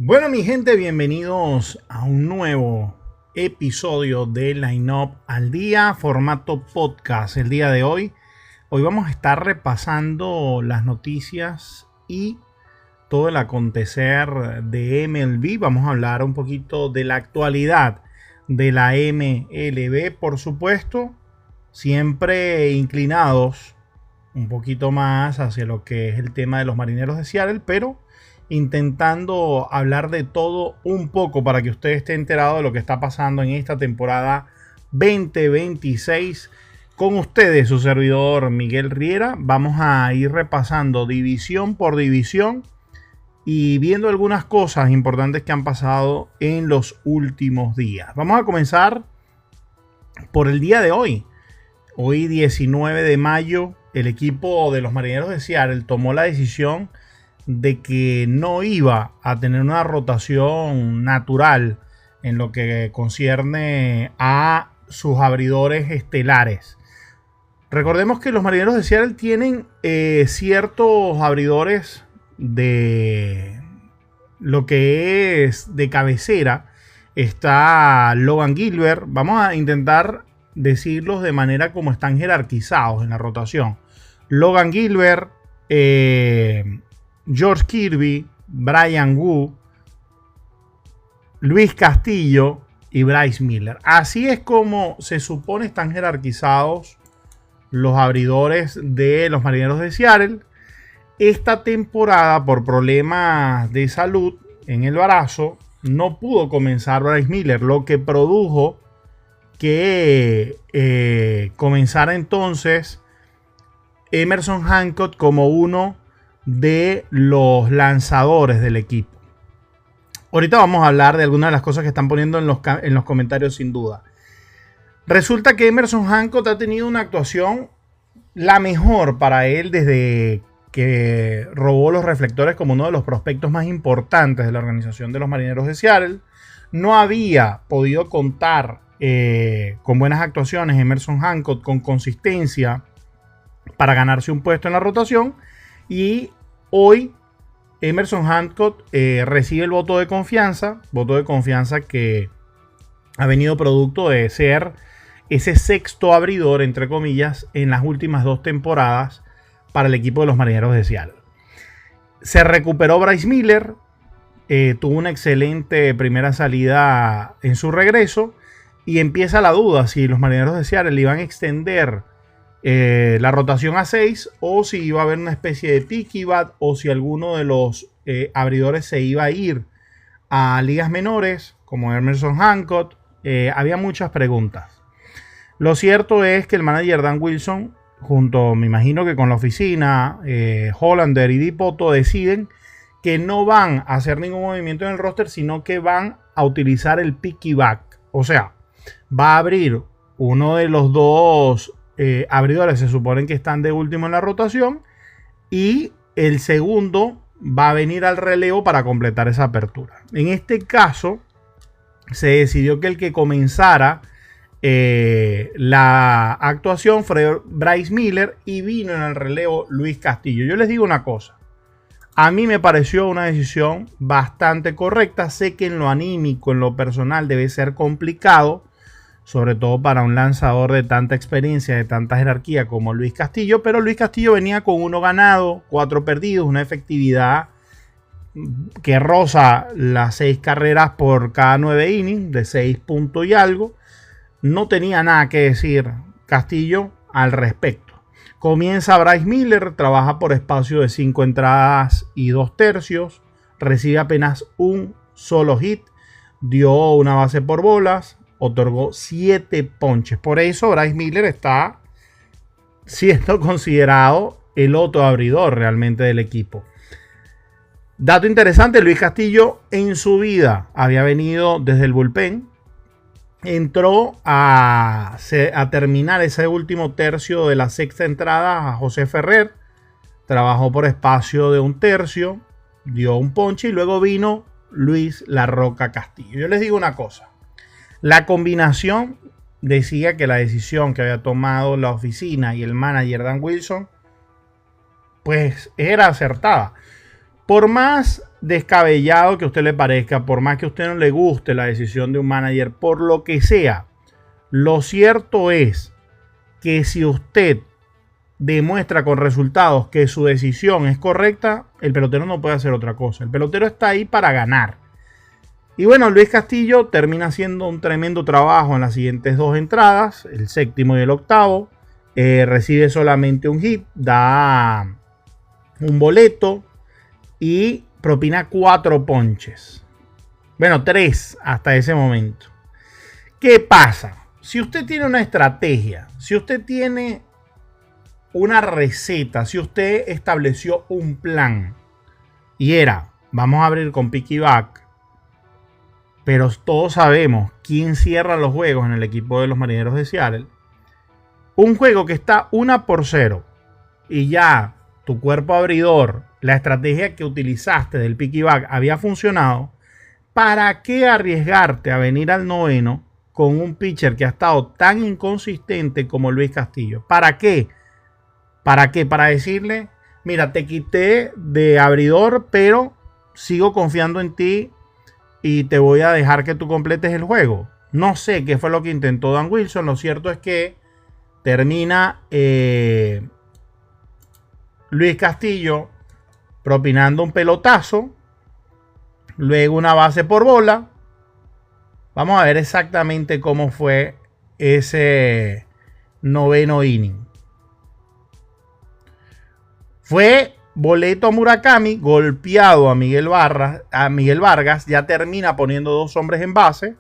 Bueno, mi gente, bienvenidos a un nuevo episodio de Line Up al Día, formato podcast. El día de hoy vamos a estar repasando las noticias y todo el acontecer de MLB. Vamos a hablar un poquito de la actualidad de la MLB, por supuesto, siempre inclinados un poquito más hacia lo que es el tema de los Marineros de Seattle, pero intentando hablar de todo un poco para que usted esté enterado de lo que está pasando en esta temporada 2026. Con ustedes, su servidor Miguel Riera. Vamos a ir repasando división por división y viendo algunas cosas importantes que han pasado en los últimos días. Vamos a comenzar por el día de hoy. Hoy 19 de mayo, el equipo de los Marineros de Seattle tomó la decisión de que no iba a tener una rotación natural en lo que concierne a sus abridores estelares. Recordemos que los Marineros de Seattle tienen ciertos abridores de lo que es de cabecera. Está Logan Gilbert. Vamos a intentar decirlos de manera como están jerarquizados en la rotación. Logan Gilbert, George Kirby, Bryan Woo, Luis Castillo y Bryce Miller. Así es como se supone están jerarquizados los abridores de los Marineros de Seattle. Esta temporada, por problemas de salud en el brazo, no pudo comenzar Bryce Miller, lo que produjo que comenzara entonces Emerson Hancock como uno de los lanzadores del equipo. Ahorita vamos a hablar de algunas de las cosas que están poniendo en los comentarios, sin duda. Resulta que Emerson Hancock ha tenido una actuación la mejor para él desde que robó los reflectores como uno de los prospectos más importantes de la organización de los Marineros de Seattle. No había podido contar con buenas actuaciones Emerson Hancock con consistencia para ganarse un puesto en la rotación, y hoy Emerson Hancock recibe el voto de confianza que ha venido producto de ser ese sexto abridor, entre comillas, en las últimas dos temporadas para el equipo de los Marineros de Seattle. Se recuperó Bryce Miller, tuvo una excelente primera salida en su regreso, y empieza la duda si los Marineros de Seattle iban a extender la rotación a 6 o si iba a haber una especie de picky bat, o si alguno de los abridores se iba a ir a ligas menores como Emerson Hancock. Había muchas preguntas. Lo cierto es que el manager Dan Wilson, junto, me imagino que con la oficina, Hollander y Dipoto, deciden que no van a hacer ningún movimiento en el roster, sino que van a utilizar el picky back. O sea, va a abrir uno de los dos abridores, se suponen que están de último en la rotación, y el segundo va a venir al relevo para completar esa apertura. En este caso se decidió que el que comenzara la actuación fue Bryce Miller, y vino en el relevo Luis Castillo. Yo les digo una cosa, a mí me pareció una decisión bastante correcta. Sé que en lo anímico, en lo personal, debe ser complicado, sobre todo para un lanzador de tanta experiencia, de tanta jerarquía como Luis Castillo, pero Luis Castillo venía con 1 ganado, 4 perdidos, una efectividad que roza las 6 carreras por cada 9 innings, de 6 puntos y algo. No tenía nada que decir Castillo al respecto. Comienza Bryce Miller, trabaja por espacio de 5 entradas y 2 tercios, recibe apenas un solo hit, dio una base por bolas, otorgó 7 ponches. Por eso Bryce Miller está siendo considerado el otro abridor realmente del equipo. Dato interesante, Luis Castillo en su vida había venido desde el bullpen. Entró a terminar ese último tercio de la 6ª entrada a José Ferrer. Trabajó por espacio de 1 tercio, dio un ponche, y luego vino Luis La Roca Castillo. Yo les digo una cosa. La combinación decía que la decisión que había tomado la oficina y el manager Dan Wilson pues era acertada. Por más descabellado que a usted le parezca, por más que a usted no le guste la decisión de un manager, por lo que sea, lo cierto es que si usted demuestra con resultados que su decisión es correcta, el pelotero no puede hacer otra cosa. El pelotero está ahí para ganar. Y bueno, Luis Castillo termina haciendo un tremendo trabajo en las siguientes dos entradas, el séptimo y el octavo. Recibe solamente un hit, da un boleto y propina 4 ponches. Bueno, 3 hasta ese momento. ¿Qué pasa? Si usted tiene una estrategia, si usted tiene una receta, si usted estableció un plan y era, vamos a abrir con pick y back, pero todos sabemos quién cierra los juegos en el equipo de los Marineros de Seattle, un juego que está 1-0 y ya tu cuerpo abridor, la estrategia que utilizaste del pick y back había funcionado, ¿para qué arriesgarte a venir al noveno con un pitcher que ha estado tan inconsistente como Luis Castillo? ¿Para qué? ¿Para qué? Para decirle, mira, te quité de abridor, pero sigo confiando en ti y te voy a dejar que tú completes el juego. No sé qué fue lo que intentó Dan Wilson. Lo cierto es que termina Luis Castillo propinando un pelotazo, luego una base por bola. Vamos a ver exactamente cómo fue ese noveno inning. Fue boleto a Murakami, golpeado a Miguel Vargas, ya termina poniendo 2 hombres en base.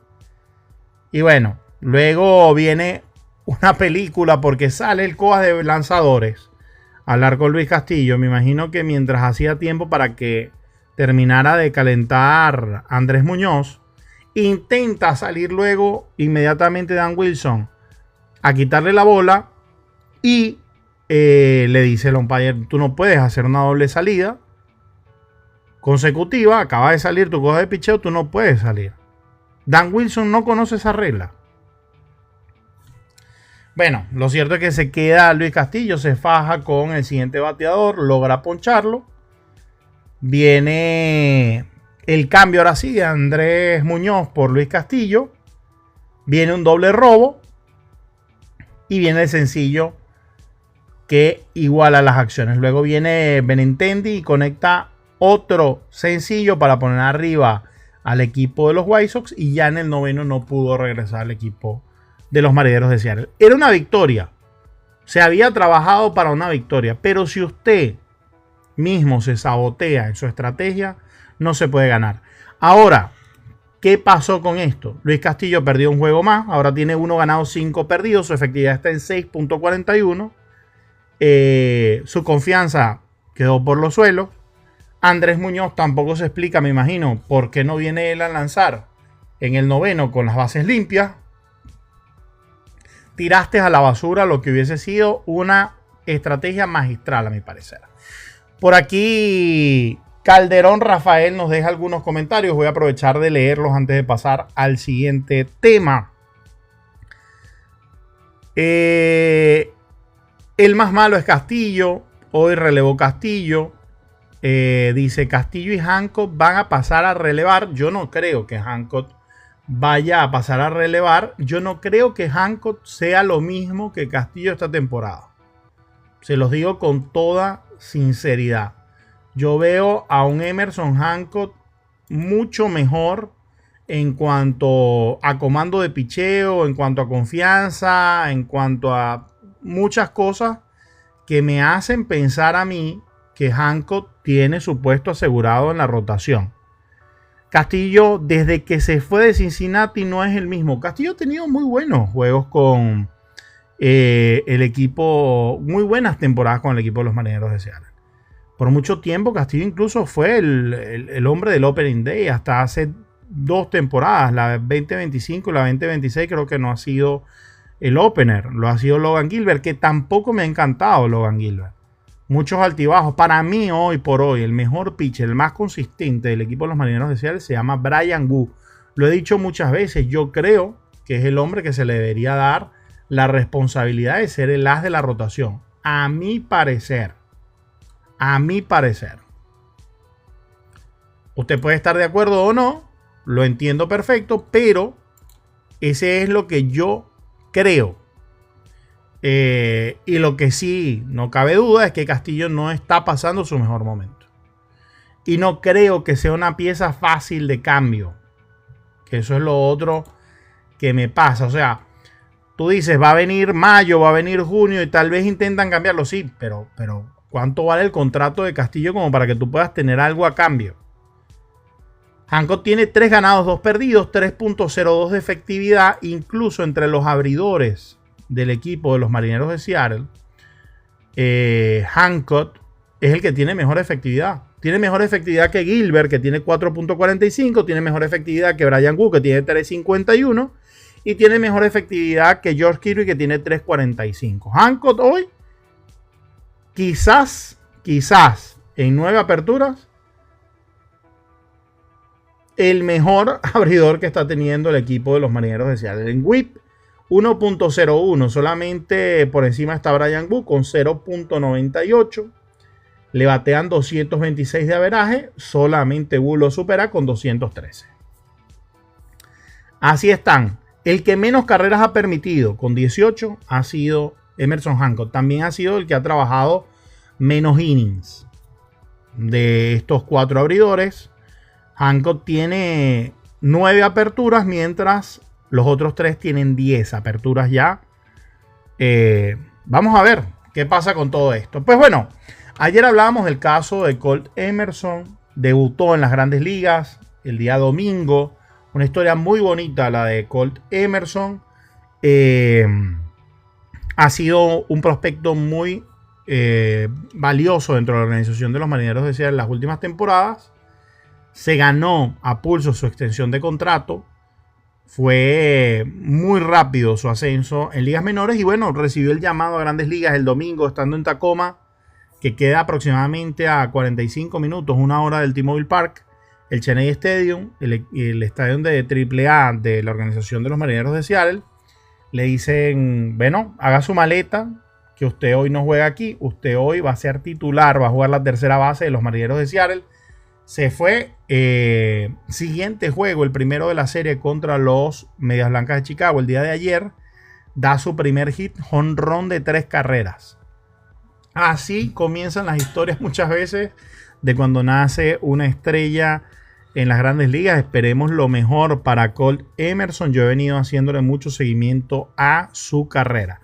Y bueno, luego viene una película porque sale el coach de lanzadores a hablar con Luis Castillo. Me imagino que mientras hacía tiempo para que terminara de calentar Andrés Muñoz, intenta salir luego inmediatamente Dan Wilson a quitarle la bola y le dice el umpire, tú no puedes hacer una doble salida consecutiva, acaba de salir tu coja de picheo, tú no puedes salir. Dan Wilson no conoce esa regla. Bueno, lo cierto es que se queda Luis Castillo, se faja con el siguiente bateador, logra poncharlo. Viene el cambio ahora sí de Andrés Muñoz por Luis Castillo. Viene un doble robo y viene el sencillo que iguala las acciones. Luego viene Benintendi y conecta otro sencillo para poner arriba al equipo de los White Sox, y ya en el noveno no pudo regresar al equipo de los Marineros de Seattle. Era una victoria, se había trabajado para una victoria, pero si usted mismo se sabotea en su estrategia, no se puede ganar. Ahora, ¿qué pasó con esto? Luis Castillo perdió un juego más, ahora tiene 1 ganado, 5 perdidos, su efectividad está en 6.41. Su confianza quedó por los suelos. Andrés Muñoz tampoco se explica, me imagino, por qué no viene él a lanzar en el noveno con las bases limpias. Tiraste a la basura lo que hubiese sido una estrategia magistral, a mi parecer. Por aquí Calderón Rafael nos deja algunos comentarios. Voy a aprovechar de leerlos antes de pasar al siguiente tema. El más malo es Castillo. Hoy relevó Castillo. Dice Castillo y Hancock van a pasar a relevar. Yo no creo que Hancock vaya a pasar a relevar. Yo no creo que Hancock sea lo mismo que Castillo esta temporada. Se los digo con toda sinceridad. Yo veo a un Emerson Hancock mucho mejor en cuanto a comando de picheo, en cuanto a confianza, en cuanto a muchas cosas que me hacen pensar a mí que Hancock tiene su puesto asegurado en la rotación. Castillo, desde que se fue de Cincinnati, no es el mismo. Castillo ha tenido muy buenos juegos con el equipo, muy buenas temporadas con el equipo de los Marineros de Seattle. Por mucho tiempo Castillo incluso fue el hombre del Opening Day hasta hace 2 temporadas, la 2025 y la 2026 creo que no ha sido el opener, lo ha sido Logan Gilbert, que tampoco me ha encantado Logan Gilbert. Muchos altibajos. Para mí hoy por hoy el mejor pitcher, el más consistente del equipo de los Marineros de Seattle se llama Bryan Woo. Lo he dicho muchas veces, yo creo que es el hombre que se le debería dar la responsabilidad de ser el as de la rotación. A mi parecer. A mi parecer. Usted puede estar de acuerdo o no, lo entiendo perfecto, pero ese es lo que yo creo. Y lo que sí no cabe duda es que Castillo no está pasando su mejor momento. Y no creo que sea una pieza fácil de cambio. Que eso es lo otro que me pasa. O sea, tú dices, va a venir mayo, va a venir junio y tal vez intentan cambiarlo. Sí, pero ¿cuánto vale el contrato de Castillo como para que tú puedas tener algo a cambio? Hancock tiene 3 ganados, 2 perdidos, 3.02 de efectividad. Incluso entre los abridores del equipo de los Marineros de Seattle, Hancock es el que tiene mejor efectividad. Tiene mejor efectividad que Gilbert, que tiene 4.45. Tiene mejor efectividad que Bryan Woo, que tiene 3.51. Y tiene mejor efectividad que George Kirby, que tiene 3.45. Hancock hoy, quizás en 9 aperturas, el mejor abridor que está teniendo el equipo de los Marineros de Seattle. En whip 1.01, solamente por encima está Bryan Woo con 0.98. Le batean 226 de averaje, solamente Woo lo supera con 213. Así están. El que menos carreras ha permitido, con 18, ha sido Emerson Hancock. También ha sido el que ha trabajado menos innings de estos 4 abridores. Hancock tiene 9 aperturas, mientras los otros 3 tienen 10 aperturas ya. Vamos a ver qué pasa con todo esto. Pues bueno, ayer hablábamos del caso de Colt Emerson. Debutó en las Grandes Ligas el día domingo. Una historia muy bonita la de Colt Emerson. Ha sido un prospecto muy valioso dentro de la organización de los Marineros de Seattle en las últimas temporadas. Se ganó a pulso su extensión de contrato. Fue muy rápido su ascenso en ligas menores y bueno, recibió el llamado a Grandes Ligas el domingo estando en Tacoma, que queda aproximadamente a 45 minutos, 1 hora del T-Mobile Park, el Cheney Stadium, el estadio de AAA de la organización de los Marineros de Seattle. Le dicen, bueno, haga su maleta, que usted hoy no juega aquí, usted hoy va a ser titular, va a jugar la tercera base de los Marineros de Seattle. Se fue. Siguiente juego, el primero de la serie contra los Medias Blancas de Chicago el día de ayer, da su primer hit, jonrón de 3 carreras. Así comienzan las historias muchas veces de cuando nace una estrella en las Grandes Ligas. Esperemos lo mejor para Colt Emerson. Yo he venido haciéndole mucho seguimiento a su carrera.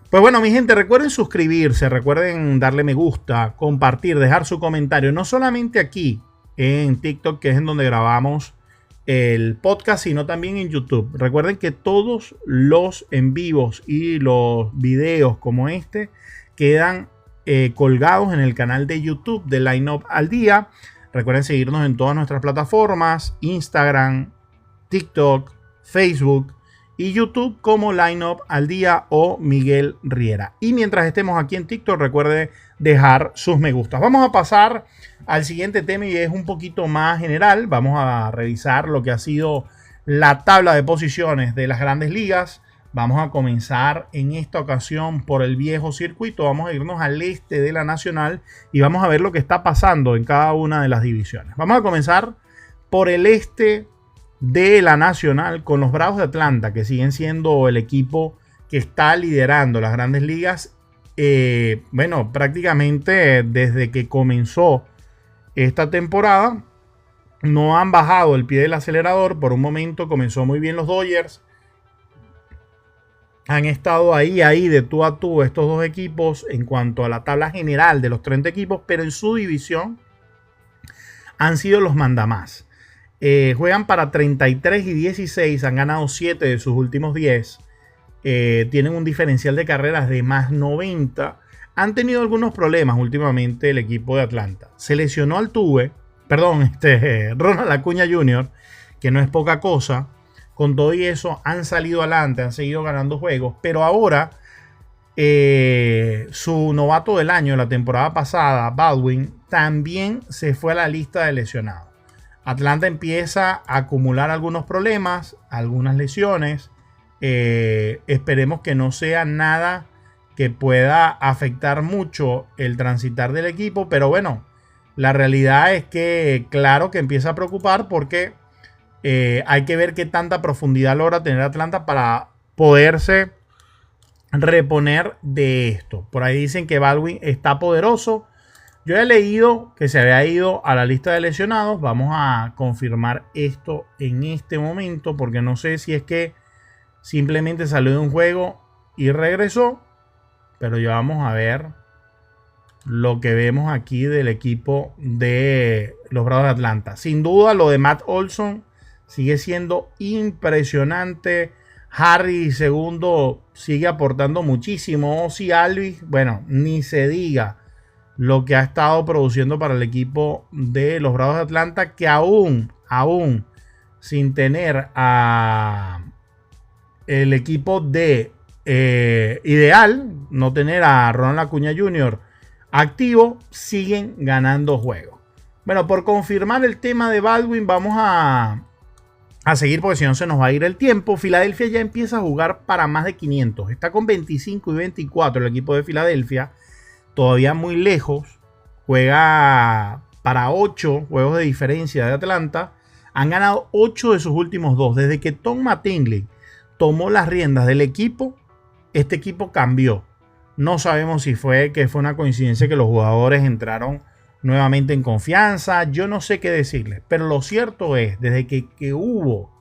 Pues bueno, mi gente, recuerden suscribirse, recuerden darle me gusta, compartir, dejar su comentario, no solamente aquí en TikTok, que es en donde grabamos el podcast, sino también en YouTube. Recuerden que todos los en vivos y los videos como este quedan colgados en el canal de YouTube de Line Up al Día. Recuerden seguirnos en todas nuestras plataformas, Instagram, TikTok, Facebook y YouTube como Line Up al Día o Miguel Riera. Y mientras estemos aquí en TikTok, recuerde dejar sus me gustas. Vamos a pasar al siguiente tema y es un poquito más general. Vamos a revisar lo que ha sido la tabla de posiciones de las Grandes Ligas. Vamos a comenzar en esta ocasión por el viejo circuito. Vamos a irnos al este de la Nacional y vamos a ver lo que está pasando en cada una de las divisiones. Vamos a comenzar por el este de la Nacional con los Bravos de Atlanta, que siguen siendo el equipo que está liderando las Grandes Ligas. Bueno, prácticamente desde que comenzó esta temporada no han bajado el pie del acelerador. Por un momento comenzó muy bien los Dodgers. Han estado ahí de tú a tú estos dos equipos en cuanto a la tabla general de los 30 equipos, pero en su división han sido los mandamás. Juegan para 33 y 16, han ganado 7 de sus últimos 10. Tienen un diferencial de carreras de más 90. Han tenido algunos problemas últimamente el equipo de Atlanta. Se lesionó Altuve, Ronald Acuña Jr., que no es poca cosa. Con todo y eso han salido adelante, han seguido ganando juegos. Pero ahora su novato del año, la temporada pasada, Baldwin, también se fue a la lista de lesionados. Atlanta empieza a acumular algunos problemas, algunas lesiones. Esperemos que no sea nada que pueda afectar mucho el transitar del equipo. Pero bueno, La realidad es que, claro que empieza a preocupar porque hay que ver qué tanta profundidad logra tener Atlanta para poderse reponer de esto. Por ahí dicen que Baldwin está poderoso. Yo he leído que se había ido a la lista de lesionados. Vamos a confirmar esto en este momento porque no sé si es que simplemente salió de un juego y regresó. Pero ya vamos a ver lo que vemos aquí del equipo de los Bravos de Atlanta. Sin duda lo de Matt Olson sigue siendo impresionante. Harry segundo sigue aportando muchísimo. Ozzy Alvis, bueno, ni se diga lo que ha estado produciendo para el equipo de los Bravos de Atlanta, que aún sin tener a el equipo de ideal, no tener a Ronald Acuña Jr. activo, siguen ganando juegos. Bueno, por confirmar el tema de Baldwin, vamos a seguir porque si no se nos va a ir el tiempo. Filadelfia ya empieza a jugar para más de 500. Está con 25 y 24 el equipo de Filadelfia. Todavía muy lejos. Juega para 8 juegos de diferencia de Atlanta. Han ganado 8 de sus últimos 2. Desde que Tom Mattingly tomó las riendas del equipo, este equipo cambió. No sabemos si fue que fue una coincidencia que los jugadores entraron nuevamente en confianza. Yo no sé qué decirles. Pero lo cierto es, desde que hubo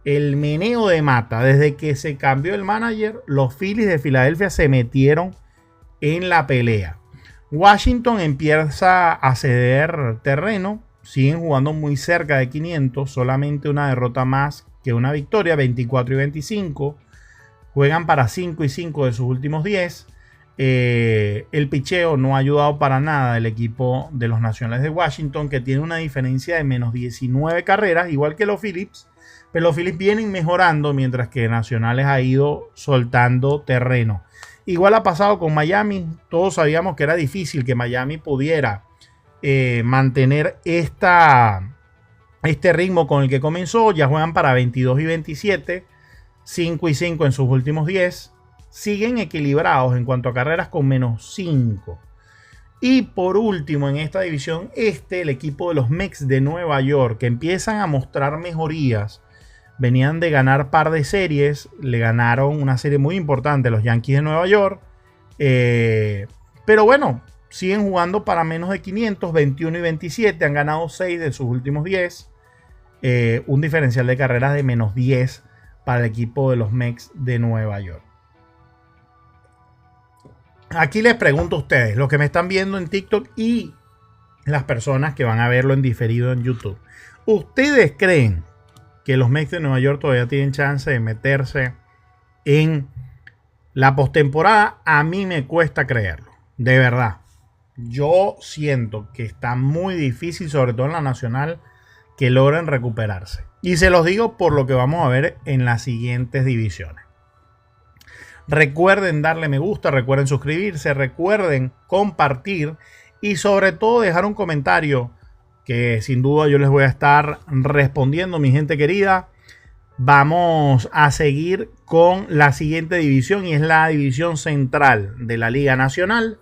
el meneo de mata, desde que se cambió el manager, los Phillies de Filadelfia se metieron en la pelea. Washington empieza a ceder terreno. Siguen jugando muy cerca de 500. Solamente una derrota más que una victoria, 24 y 25. Juegan para 5 y 5 de sus últimos 10. El picheo no ha ayudado para nada el equipo de los Nacionales de Washington, que tiene una diferencia de menos 19 carreras, igual que los Phillies. Pero los Phillies vienen mejorando, mientras que Nacionales ha ido soltando terreno. Igual ha pasado con Miami. Todos sabíamos que era difícil que Miami pudiera mantener este ritmo con el que comenzó. Ya juegan para 22 y 27, 5 y 5 en sus últimos 10. Siguen equilibrados en cuanto a carreras con menos 5. Y por último en esta división el equipo de los Mets de Nueva York, que empiezan a mostrar mejorías. Venían de ganar par de series. Le ganaron una serie muy importante a los Yankees de Nueva York. Pero bueno, siguen jugando para menos de 500, 21 y 27. Han ganado 6 de sus últimos 10. Un diferencial de carreras de menos 10 para el equipo de los Mets de Nueva York. Aquí les pregunto a ustedes, los que me están viendo en TikTok y las personas que van a verlo en diferido en YouTube. ¿Ustedes creen que los Mets de Nueva York todavía tienen chance de meterse en la postemporada? A mí me cuesta creerlo, de verdad. Yo siento que está muy difícil, sobre todo en la nacional, que logren recuperarse. Y se los digo por lo que vamos a ver en las siguientes divisiones. Recuerden darle me gusta, recuerden suscribirse, recuerden compartir y sobre todo dejar un comentario que sin duda yo les voy a estar respondiendo, mi gente querida. Vamos a seguir con la siguiente división y es la división central de la Liga Nacional,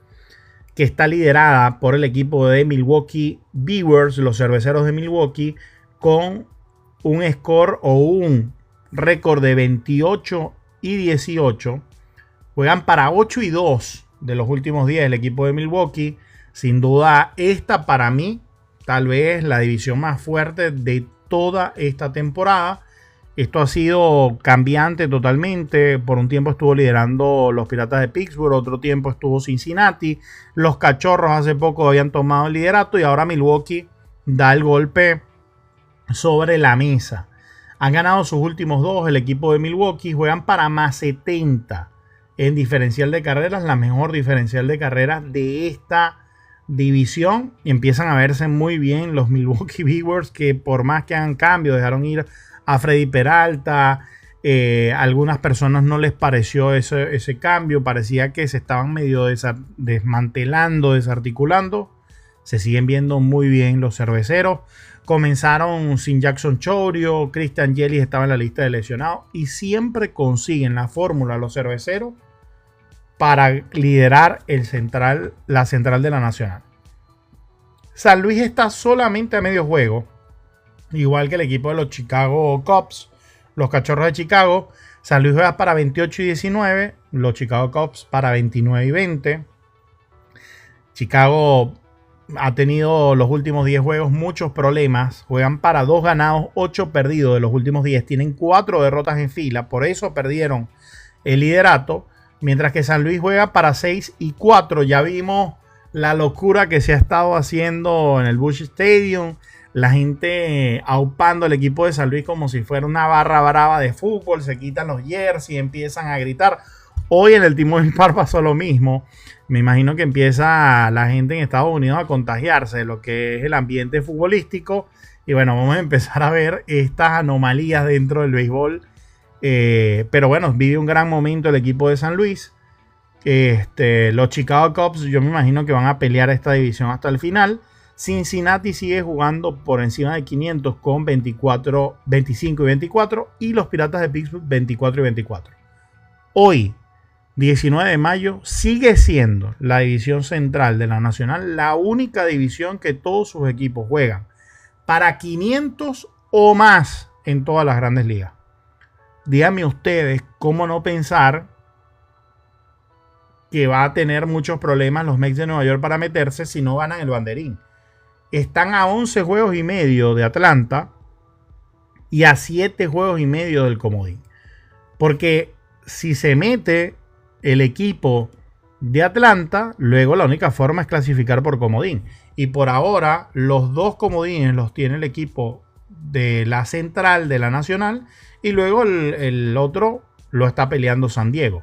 que está liderada por el equipo de Milwaukee Brewers, los cerveceros de Milwaukee, con un score o un récord de 28 y 18. Juegan para 8 y 2 de los últimos 10 el equipo de Milwaukee. Sin duda, esta para mí, tal vez la división más fuerte de toda esta temporada. Esto ha sido cambiante totalmente. Por un tiempo estuvo liderando los Piratas de Pittsburgh, otro tiempo estuvo Cincinnati. Los Cachorros hace poco habían tomado el liderato y ahora Milwaukee da el golpe sobre la mesa. Han ganado sus últimos 2 el equipo de Milwaukee. Juegan para más 70 en diferencial de carreras, la mejor diferencial de carreras de esta división. Y empiezan a verse muy bien los Milwaukee Brewers, que por más que hagan cambios, dejaron ir a Freddy Peralta. Algunas personas no les pareció ese cambio. Parecía que se estaban medio desmantelando, desarticulando. Se siguen viendo muy bien los cerveceros. Comenzaron sin Jackson Chourio. Christian Yelich estaba en la lista de lesionados. Y siempre consiguen la fórmula los cerveceros para liderar la central de la Nacional. San Luis está solamente a medio juego, igual que el equipo de los Chicago Cubs, los Cachorros de Chicago. San Luis juega para 28 y 19, los Chicago Cubs para 29 y 20. Chicago ha tenido los últimos 10 juegos muchos problemas. Juegan para 2 ganados, 8 perdidos de los últimos 10. Tienen 4 derrotas en fila, por eso perdieron el liderato. Mientras que San Luis juega para 6 y 4. Ya vimos la locura que se ha estado haciendo en el Busch Stadium. La gente aupando al equipo de San Luis como si fuera una barra brava de fútbol. Se quitan los jerseys, empiezan a gritar. Hoy en el T-Mobile Park pasó lo mismo. Me imagino que empieza la gente en Estados Unidos a contagiarse de lo que es el ambiente futbolístico. Y bueno, vamos a empezar a ver estas anomalías dentro del béisbol. Pero bueno, vive un gran momento el equipo de San Luis. Los Chicago Cubs, yo me imagino que van a pelear esta división hasta el final. Cincinnati sigue jugando por encima de 500 con 25 y 24. Y los Piratas de Pittsburgh 24 y 24. Hoy, 19 de mayo, sigue siendo la división central de la Nacional la única división que todos sus equipos juegan para 500 o más en todas las grandes ligas. Díganme ustedes cómo no pensar que va a tener muchos problemas los Mets de Nueva York para meterse si no ganan el banderín. Están a 11 juegos y medio de Atlanta y a 7 juegos y medio del comodín. Porque si se mete el equipo de Atlanta, luego la única forma es clasificar por comodín. Y por ahora los 2 comodines los tiene el equipo de la central de la Nacional y luego el otro lo está peleando San Diego.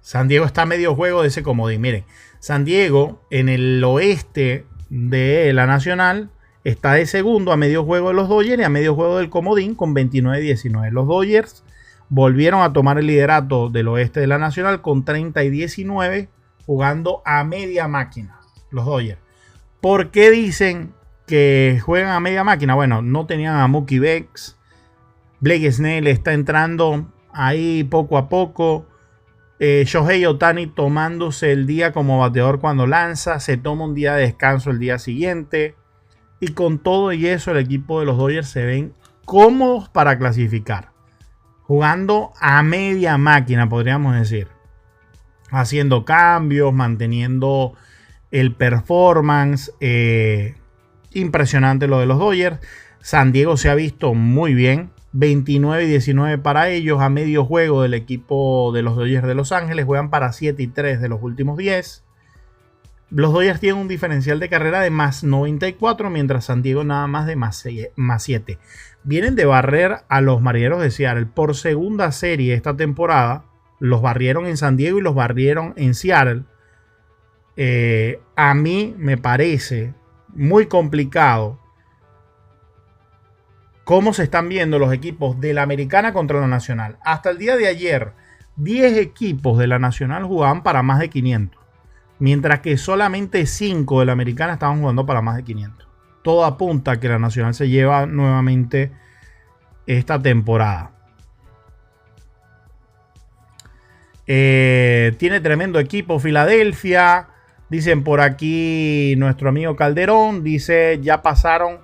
San Diego está a medio juego de ese comodín. Miren, San Diego en el oeste de la Nacional está de segundo a medio juego de los Dodgers y a medio juego del comodín con 29-19. Los Dodgers volvieron a tomar el liderato del oeste de la Nacional con 30 y 19 jugando a media máquina. Los Dodgers. ¿Por qué dicen que juegan a media máquina? Bueno, no tenían a Mookie Betts. Blake Snell está entrando ahí poco a poco. Shohei Ohtani tomándose el día como bateador cuando lanza. Se toma un día de descanso el día siguiente. Y con todo y eso, el equipo de los Dodgers se ven cómodos para clasificar. Jugando a media máquina, podríamos decir. Haciendo cambios, manteniendo el performance. Impresionante lo de los Dodgers. San Diego se ha visto muy bien. 29 y 19 para ellos. A medio juego del equipo de los Dodgers de Los Ángeles. Juegan para 7 y 3 de los últimos 10. Los Dodgers tienen un diferencial de carrera de más 94. Mientras San Diego nada más de más 7. Vienen de barrer a los Marineros de Seattle por segunda serie esta temporada. Los barrieron en San Diego y los barrieron en Seattle. A mí me parece muy complicado cómo se están viendo los equipos de la Americana contra la Nacional. Hasta el día de ayer, 10 equipos de la Nacional jugaban para más de 500. Mientras que solamente 5 de la Americana estaban jugando para más de 500. Todo apunta a que la Nacional se lleva nuevamente esta temporada. Tiene tremendo equipo Filadelfia. Dicen por aquí nuestro amigo Calderón. Dice ya pasaron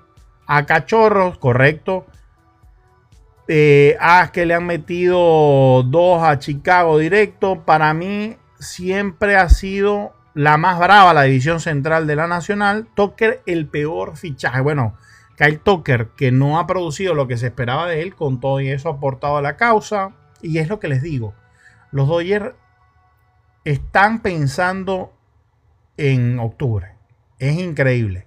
a Cachorros, correcto. Que le han metido 2 a Chicago directo. Para mí siempre ha sido la más brava la división central de la Nacional. Tucker el peor fichaje. Bueno, Kyle Tucker, que no ha producido lo que se esperaba de él, con todo y eso ha aportado a la causa. Y es lo que les digo. Los Dodgers están pensando en octubre. Es increíble.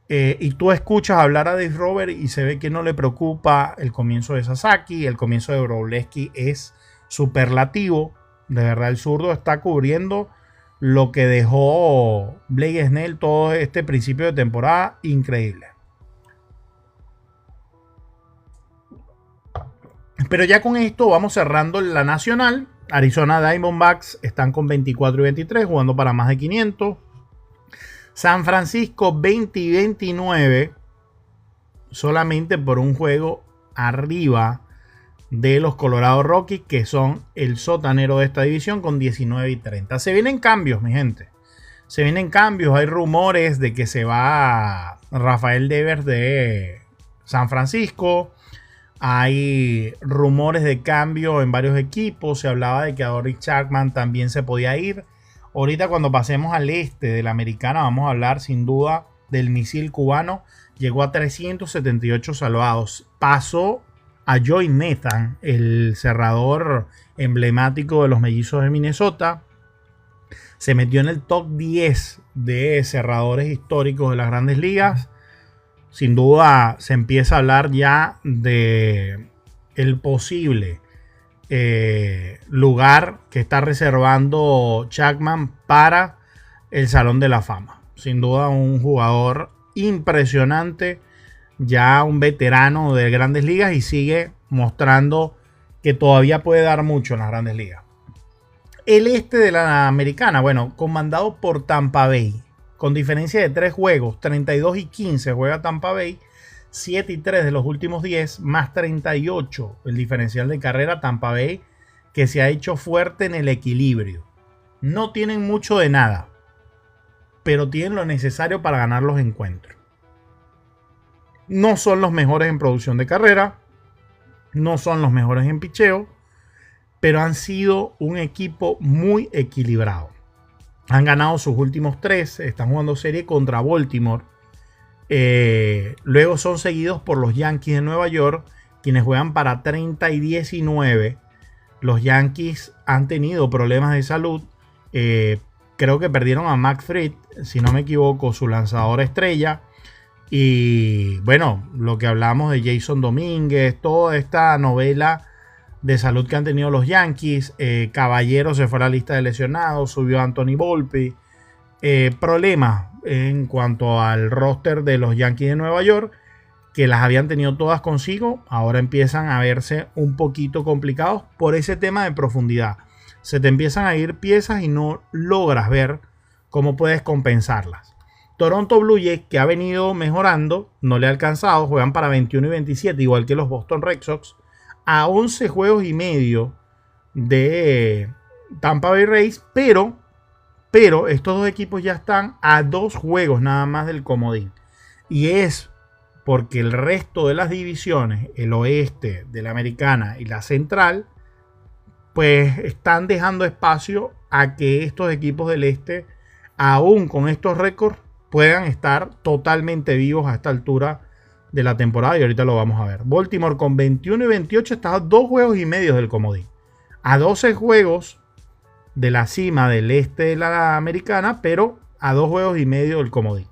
Y tú escuchas hablar a Dave Roberts y se ve que no le preocupa el comienzo de Sasaki. El comienzo de Wroblewski es superlativo. De verdad, el zurdo está cubriendo lo que dejó Blake Snell todo este principio de temporada. Increíble. Pero ya con esto vamos cerrando la Nacional. Arizona Diamondbacks están con 24 y 23 jugando para más de 500. San Francisco 20 y 29 solamente por un juego arriba de los Colorado Rockies, que son el sotanero de esta división con 19 y 30. Se vienen cambios, mi gente. Se vienen cambios, hay rumores de que se va Rafael Devers de San Francisco. Hay rumores de cambio en varios equipos. Se hablaba de que Aroldis Chapman también se podía ir. Ahorita cuando pasemos al este de la Americana vamos a hablar sin duda del misil cubano. Llegó a 378 salvados. Pasó a Joey Nathan, el cerrador emblemático de los Mellizos de Minnesota. Se metió en el top 10 de cerradores históricos de las grandes ligas. Sin duda se empieza a hablar ya de el posible lugar que está reservando Chapman para el Salón de la Fama. Sin duda un jugador impresionante, ya un veterano de grandes ligas y sigue mostrando que todavía puede dar mucho en las grandes ligas. El este de la Americana, bueno, comandado por Tampa Bay. Con diferencia de 3 juegos, 32 y 15 juega Tampa Bay, 7 y 3 de los últimos 10, más 38 el diferencial de carrera. Tampa Bay que se ha hecho fuerte en el equilibrio. No tienen mucho de nada, pero tienen lo necesario para ganar los encuentros. No son los mejores en producción de carrera, no son los mejores en picheo, pero han sido un equipo muy equilibrado. Han ganado sus últimos 3. Están jugando serie contra Baltimore. Luego son seguidos por los Yankees de Nueva York, quienes juegan para 30 y 19. Los Yankees han tenido problemas de salud. Creo que perdieron a Max Fried, si no me equivoco, su lanzador estrella. Y bueno, lo que hablamos de Jason Domínguez, toda esta novela de salud que han tenido los Yankees. Caballero se fue a la lista de lesionados, subió a Anthony Volpe. Problemas en cuanto al roster de los Yankees de Nueva York, que las habían tenido todas consigo, ahora empiezan a verse un poquito complicados por ese tema de profundidad. Se te empiezan a ir piezas y no logras ver cómo puedes compensarlas. Toronto Blue Jays, que ha venido mejorando, no le ha alcanzado, juegan para 21 y 27, igual que los Boston Red Sox, a 11 juegos y medio de Tampa Bay Rays, pero estos dos equipos ya están a 2 juegos nada más del comodín. Y es porque el resto de las divisiones, el oeste de la Americana y la central, pues están dejando espacio a que estos equipos del este, aún con estos récords, puedan estar totalmente vivos a esta altura de la temporada, y ahorita lo vamos a ver. Baltimore con 21 y 28 está a 2 juegos y medio del comodín, a 12 juegos de la cima del este de la Americana, pero a 2 juegos y medio del comodín.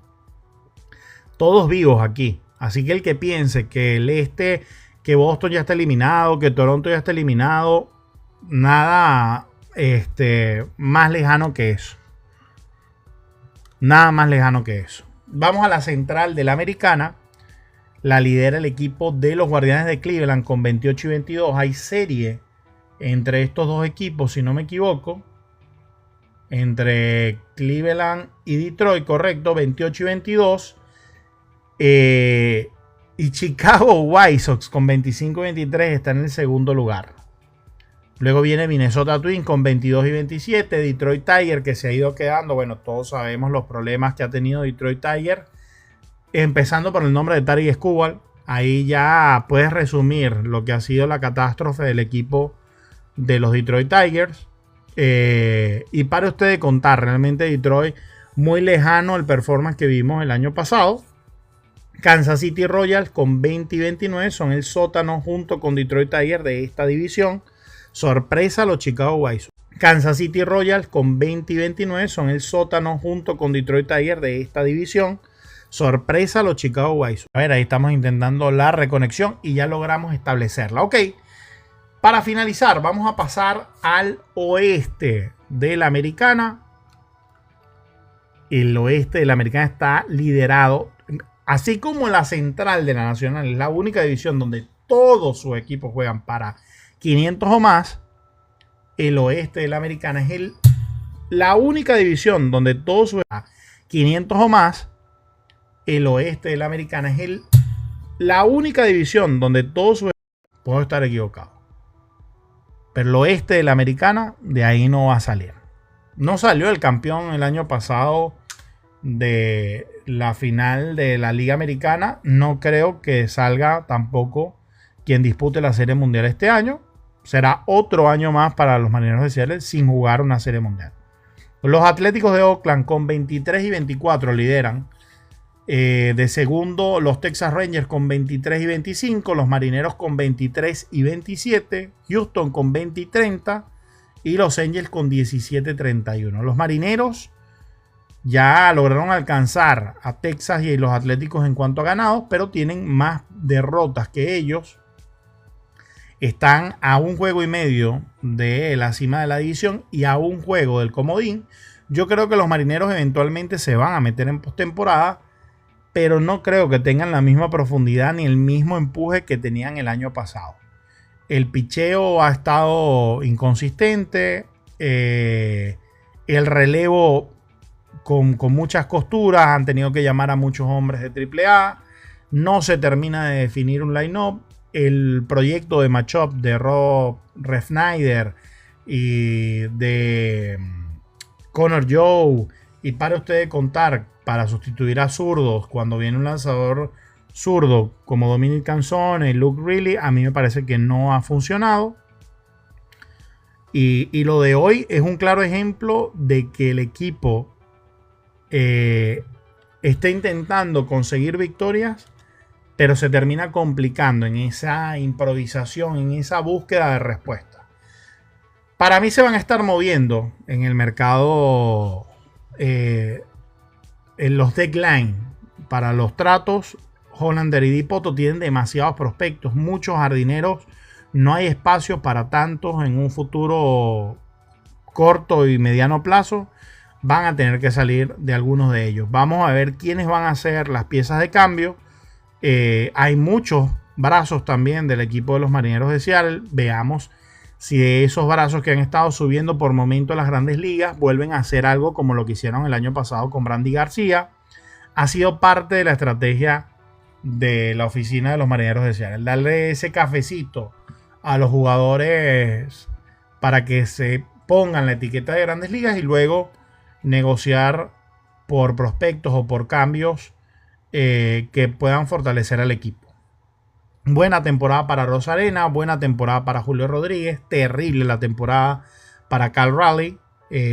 Todos vivos aquí, así que el que piense que el este, que Boston ya está eliminado, que Toronto ya está eliminado, nada más lejano que eso. Nada más lejano que eso. Vamos a la central de la Americana. La lidera el equipo de los Guardianes de Cleveland con 28 y 22. Hay serie entre estos dos equipos, si no me equivoco. Entre Cleveland y Detroit, correcto, 28 y 22. Y Chicago White Sox con 25 y 23 está en el segundo lugar. Luego viene Minnesota Twins con 22 y 27. Detroit Tiger, que se ha ido quedando. Bueno, todos sabemos los problemas que ha tenido Detroit Tiger. Empezando por el nombre de Tarik Skubal. Ahí ya puedes resumir lo que ha sido la catástrofe del equipo de los Detroit Tigers. Y para usted de contar, realmente Detroit muy lejano al performance que vimos el año pasado. Kansas City Royals con 20 y 29 son el sótano junto con Detroit Tigers de esta división. Sorpresa a los Chicago White Sox. Kansas City Royals con 20 y 29 son el sótano junto con Detroit Tigers de esta división. Sorpresa a los Chicago White Sox. A ver, ahí estamos intentando la reconexión y ya logramos establecerla. Ok, para finalizar vamos a pasar al oeste de la Americana. El oeste de la Americana está liderado, así como la central de la Nacional, es la única división donde todos sus equipos juegan para 500 o más. El oeste de la Americana es la única división donde todos juegan para 500 o más. El oeste de la Americana es la única división donde todos juegan. Puedo estar equivocado, pero el oeste de la Americana, de ahí no va a salir. No salió el campeón el año pasado de la final de la Liga Americana. No creo que salga tampoco quien dispute la Serie Mundial este año. Será otro año más para los Marineros de Seattle sin jugar una Serie Mundial. Los Atléticos de Oakland con 23 y 24 lideran. De segundo, los Texas Rangers con 23 y 25. Los Marineros con 23 y 27. Houston con 20 y 30. Y los Angels con 17 y 31. Los Marineros ya lograron alcanzar a Texas y los Atléticos en cuanto a ganados, pero tienen más derrotas que ellos. Están a un juego y medio de la cima de la división y a un juego del comodín. Yo creo que los Marineros eventualmente se van a meter en postemporada, pero no creo que tengan la misma profundidad ni el mismo empuje que tenían el año pasado. El picheo ha estado inconsistente, el relevo con muchas costuras, han tenido que llamar a muchos hombres de AAA, no se termina de definir un line-up. El proyecto de matchup de Rob Refsnyder y de Connor Joe, y para usted contar, para sustituir a zurdos cuando viene un lanzador zurdo como Dominic Canzone y Luke Riley, a mí me parece que no ha funcionado. Y lo de hoy es un claro ejemplo de que el equipo está intentando conseguir victorias, pero se termina complicando en esa improvisación, en esa búsqueda de respuesta. Para mí se van a estar moviendo en el mercado, en los deadline para los tratos. Hollander y Dipoto tienen demasiados prospectos, muchos jardineros. No hay espacio para tantos en un futuro corto y mediano plazo. Van a tener que salir de algunos de ellos. Vamos a ver quiénes van a ser las piezas de cambio. Hay muchos brazos también del equipo de los Marineros de Seattle. Veamos si de esos brazos que han estado subiendo por momento a las grandes ligas vuelven a hacer algo como lo que hicieron el año pasado con Brandy García. Ha sido parte de la estrategia de la oficina de los Marineros de Seattle, darle ese cafecito a los jugadores para que se pongan la etiqueta de grandes ligas y luego negociar por prospectos o por cambios que puedan fortalecer al equipo. Buena temporada para Rosarena, buena temporada para Julio Rodríguez, terrible la temporada para Cal Raleigh.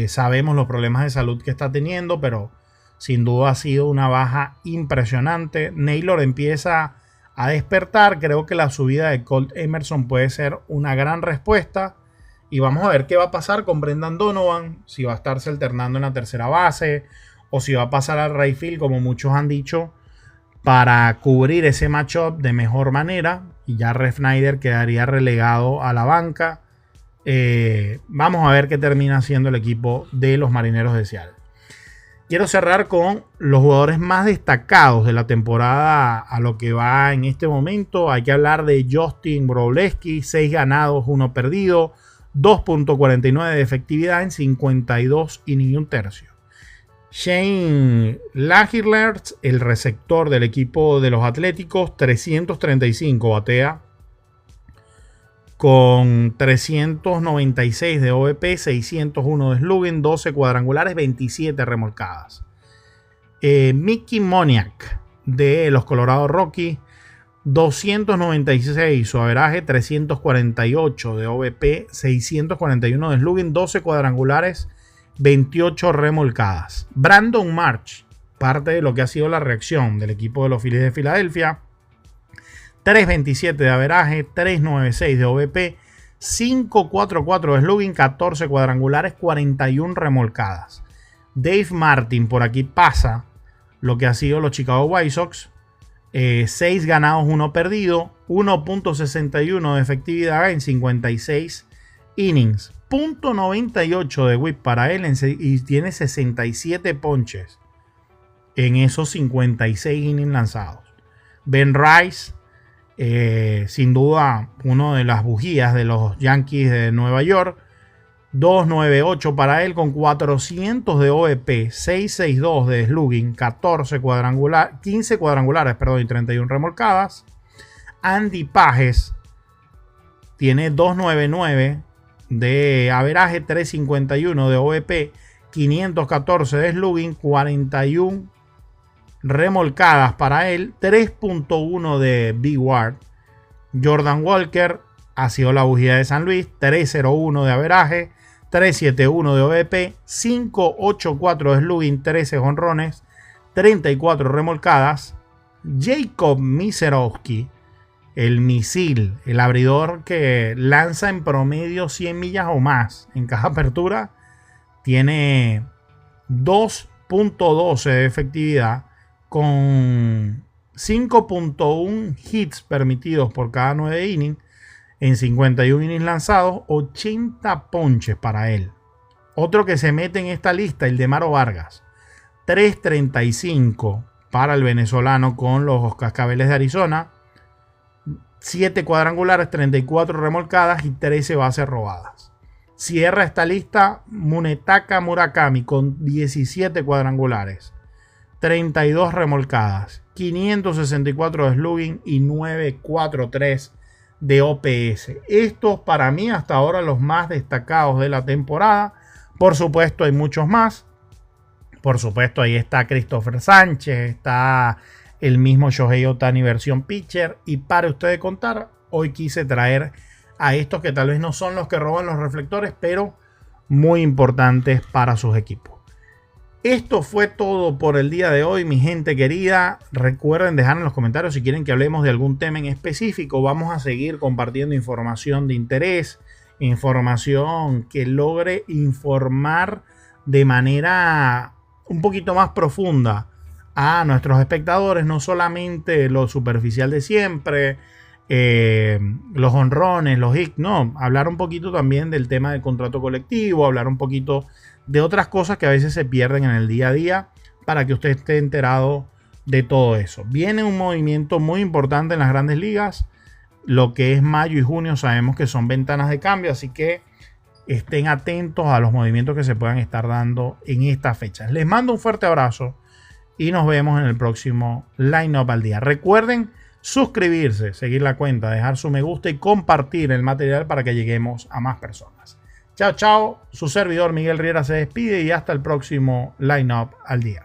Sabemos los problemas de salud que está teniendo, pero sin duda ha sido una baja impresionante. Naylor empieza a despertar. Creo que la subida de Colt Emerson puede ser una gran respuesta. Y vamos a ver qué va a pasar con Brendan Donovan. Si va a estarse alternando en la tercera base o si va a pasar al right field, como muchos han dicho, para cubrir ese matchup de mejor manera. Y ya Refsnyder quedaría relegado a la banca. Vamos a ver qué termina haciendo el equipo de los Marineros de Seattle. Quiero cerrar con los jugadores más destacados de la temporada a lo que va en este momento. Hay que hablar de Justin Wrobleski, 6 ganados, 1 perdido, 2.49 de efectividad en 52 innings y un tercio. Shane Lahirlerts, el receptor del equipo de los Atléticos, 335 batea con 396 de OVP, 601 de slugging, 12 cuadrangulares, 27 remolcadas. Mickey Moniak de los Colorado Rockies, 296 su averaje, 348 de OVP, 641 de slugging, 12 cuadrangulares, 28 remolcadas. Brandon March, parte de lo que ha sido la reacción del equipo de los Phillies de Filadelfia, 3.27 de averaje, 3.96 de OVP, 5.44 de slugging, 14 cuadrangulares, 41 remolcadas. Dave Martin por aquí pasa lo que ha sido los Chicago White Sox, 6 ganados, 1 perdido, 1.61 de efectividad en 56 innings, .98 de whip para él y tiene 67 ponches en esos 56 innings lanzados. Ben Rice, sin duda uno de las bujías de los Yankees de Nueva York, 2.98 para él con 400 de OVP, 6.62 de slugging, 15 cuadrangulares y 31 remolcadas. Andy Pages tiene 2.99 de averaje, 3.51 de OVP, 514 de slugging, 41 remolcadas para él, 3.1 de B-Ward. Jordan Walker ha sido la bujía de San Luis, 3.01 de averaje, 3.71 de OVP, 5.84 de slugging, 13 jonrones, 34 remolcadas. Jacob Misiorowski, el misil, el abridor que lanza en promedio 100 millas o más en cada apertura, tiene 2.12 de efectividad con 5.1 hits permitidos por cada 9 innings en 51 innings lanzados, 80 ponches para él. Otro que se mete en esta lista, el de Maro Vargas, 3.35 para el venezolano con los Cascabeles de Arizona, 7 cuadrangulares, 34 remolcadas y 13 bases robadas. Cierra esta lista Munetaka Murakami con 17 cuadrangulares, 32 remolcadas, 564 de slugging y 9.43 de OPS. Estos para mí hasta ahora los más destacados de la temporada. Por supuesto hay muchos más. Por supuesto ahí está Christopher Sánchez, está el mismo Shohei Ohtani versión pitcher. Y para ustedes contar, hoy quise traer a estos que tal vez no son los que roban los reflectores, pero muy importantes para sus equipos. Esto fue todo por el día de hoy, mi gente querida. Recuerden dejar en los comentarios si quieren que hablemos de algún tema en específico. Vamos a seguir compartiendo información de interés, información que logre informar de manera un poquito más profunda a nuestros espectadores, no solamente lo superficial de siempre, los honrones, los hits, no, hablar un poquito también del tema del contrato colectivo, hablar un poquito de otras cosas que a veces se pierden en el día a día para que usted esté enterado de todo eso. Viene un movimiento muy importante en las grandes ligas. Lo que es mayo y junio sabemos que son ventanas de cambio, así que estén atentos a los movimientos que se puedan estar dando en estas fechas. Les mando un fuerte abrazo y nos vemos en el próximo Line Up al Día. Recuerden suscribirse, seguir la cuenta, dejar su me gusta y compartir el material para que lleguemos a más personas. Chao, chao. Su servidor Miguel Riera se despide y hasta el próximo Line Up al Día.